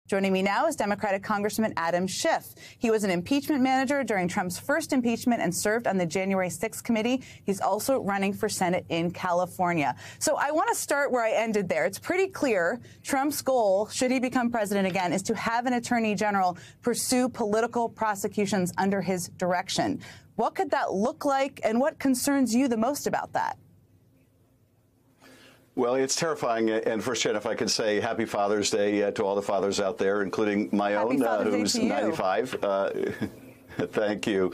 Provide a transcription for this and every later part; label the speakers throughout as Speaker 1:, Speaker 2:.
Speaker 1: Joining me now is Democratic Congressman Adam Schiff. He was an impeachment manager during Trump's first impeachment and served on the January 6th committee. He's also running for Senate in California. So I want to start where I ended there. It's pretty clear Trump's goal, should he become president again, is to have an attorney general pursue political prosecutions under his direction. What could that look like, and what concerns you the most about that?
Speaker 2: Well, it's terrifying. And first, Jen, if I could say happy Father's Day to all the fathers out there, including my own, who's 95. Thank you.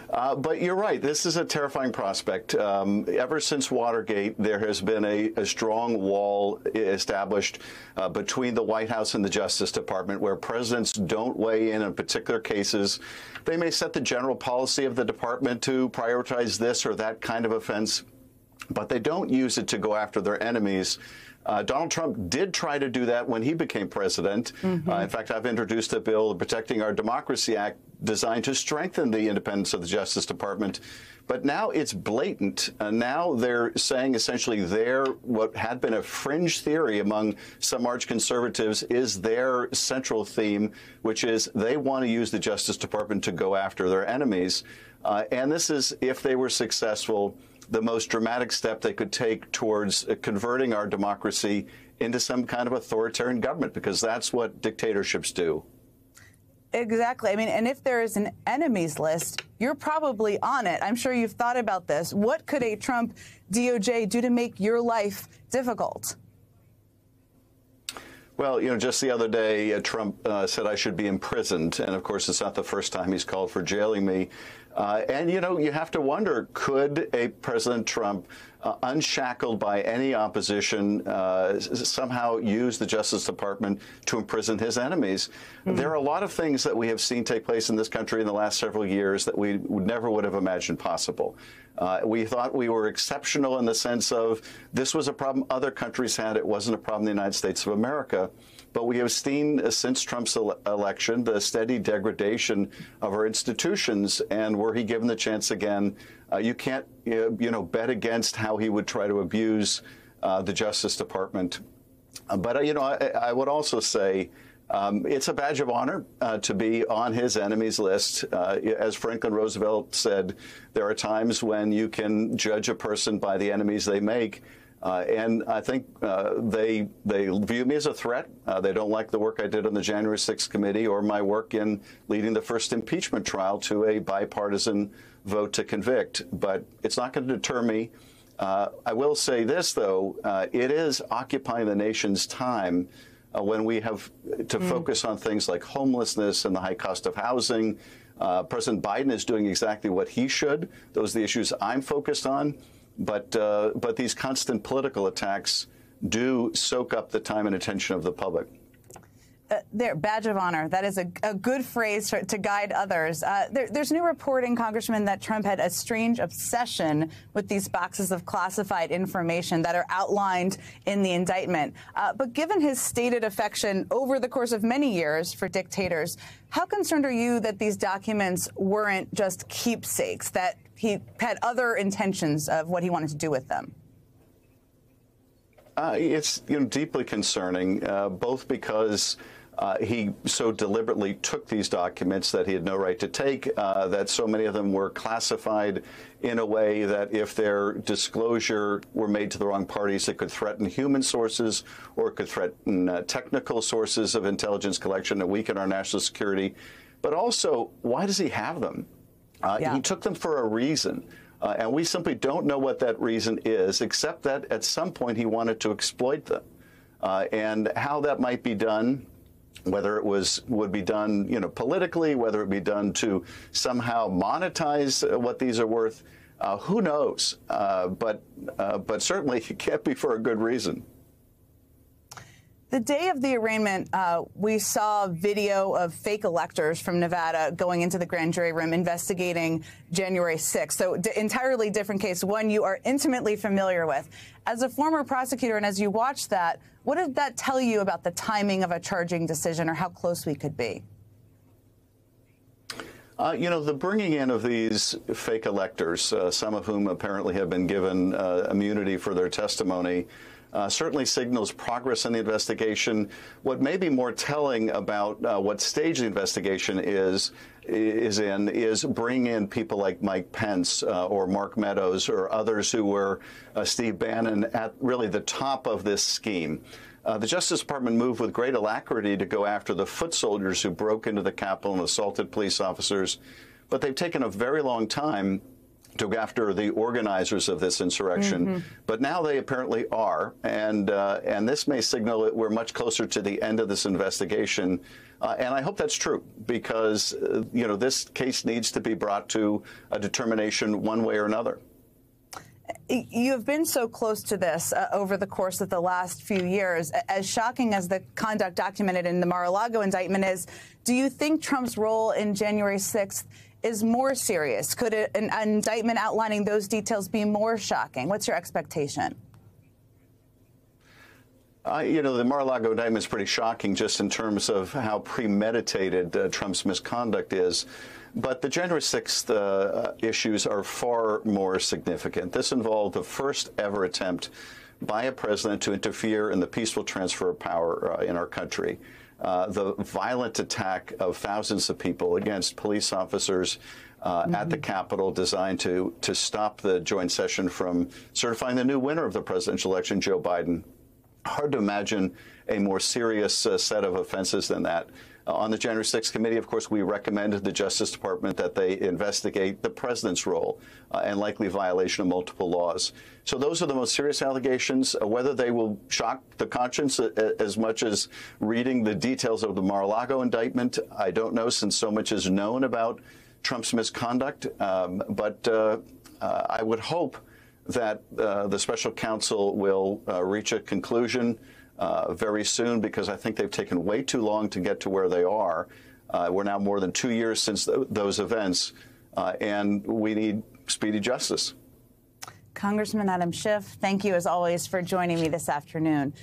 Speaker 2: But you're right. This is a terrifying prospect. Ever since Watergate, there has been a strong wall established between the White House and the Justice Department, where presidents don't weigh in on particular cases. They may set the general policy of the department to prioritize this or that kind of offense, but they don't use it to go after their enemies. Donald Trump did try to do that when he became president. In fact, I've introduced a bill, the Protecting Our Democracy Act, designed to strengthen the independence of the Justice Department. But now it's blatant. Now they're saying essentially what had been a fringe theory among some arch conservatives is their central theme, which is they want to use the Justice Department to go after their enemies. And this is, if they were successful, the most dramatic step they could take towards converting our democracy into some kind of authoritarian government, because that's what dictatorships do.
Speaker 1: Exactly. I mean, and if there is an enemies list, you're probably on it. I'm sure you've thought about this. What could a Trump DOJ do to make your life difficult?
Speaker 2: Well, just the other day, Trump said I should be imprisoned. And of course, it's not the first time he's called for jailing me. And, you have to wonder, could a President Trump, unshackled by any opposition, somehow use the Justice Department to imprison his enemies? There are a lot of things that we have seen take place in this country in the last several years that we never would have imagined possible. We thought we were exceptional in the sense of this was a problem other countries had. It wasn't a problem in the United States of America. But we have seen since Trump's election the steady degradation of our institutions. And were he given the chance again, you can't, bet against how he would try to abuse the Justice Department. But, I would also say it's a badge of honor to be on his enemies list. As Franklin Roosevelt said, there are times when you can judge a person by the enemies they make. And I think they view me as a threat. They don't like the work I did on the January 6th committee or my work in leading the first impeachment trial to a bipartisan vote to convict. But it's not going to deter me. I will say this, though. It is occupying the nation's time when we have to focus on things like homelessness and the high cost of housing. President Biden is doing exactly what he should. Those are the issues I'm focused on. But these constant political attacks do soak up the time and attention of the public.
Speaker 1: There, badge of honor. That is a good phrase to guide others. There's new reporting, Congressman, that Trump had a strange obsession with these boxes of classified information that are outlined in the indictment. But given his stated affection over the course of many years for dictators, how concerned are you that these documents weren't just keepsakes, that he had other intentions of what he wanted to do with them?
Speaker 2: It's deeply concerning, both because he so deliberately took these documents that he had no right to take, that so many of them were classified in a way that if their disclosure were made to the wrong parties, it could threaten human sources or it could threaten technical sources of intelligence collection and weaken our national security. But also, why does he have them? He took them for a reason. And we simply don't know what that reason is, except that at some point he wanted to exploit them. And how that might be done, whether it would be done, politically, whether it be done to somehow monetize what these are worth, who knows? But certainly it can't be for a good reason.
Speaker 1: The day of the arraignment, we saw video of fake electors from Nevada going into the grand jury room investigating January 6th. So entirely different case, one you are intimately familiar with. As a former prosecutor and as you watched that, what did that tell you about the timing of a charging decision or how close we could be?
Speaker 2: The bringing in of these fake electors, some of whom apparently have been given immunity for their testimony, certainly signals progress in the investigation. What may be more telling about what stage the investigation is bring in people like Mike Pence or Mark Meadows or others who were Steve Bannon at really the top of this scheme. The Justice Department moved with great alacrity to go after the foot soldiers who broke into the Capitol and assaulted police officers, but they've taken a very long time to go after the organizers of this insurrection. But now they apparently are, and this may signal that we're much closer to the end of this investigation. And I hope that's true, because this case needs to be brought to a determination one way or another.
Speaker 1: You have been so close to this over the course of the last few years. As shocking as the conduct documented in the Mar-a-Lago indictment is, do you think Trump's role in January 6th is more serious? Could an indictment outlining those details be more shocking? What's your expectation?
Speaker 2: The Mar-a-Lago indictment is pretty shocking just in terms of how premeditated Trump's misconduct is. But the January 6th issues are far more significant. This involved the first ever attempt by a president to interfere in the peaceful transfer of power in our country. The violent attack of thousands of people against police officers at the Capitol, designed to stop the joint session from certifying the new winner of the presidential election, Joe Biden. Hard to imagine a more serious set of offenses than that. On the January 6th committee, of course, we recommended the Justice Department that they investigate the president's role and likely violation of multiple laws. So those are the most serious allegations. Whether they will shock the conscience as much as reading the details of the Mar-a-Lago indictment, I don't know, since so much is known about Trump's misconduct. But I would hope that the special counsel will reach a conclusion very soon, because I think they've taken way too long to get to where they are. We're now more than 2 years since those events, and we need speedy justice.
Speaker 1: Congressman Adam Schiff, thank you as always for joining me this afternoon.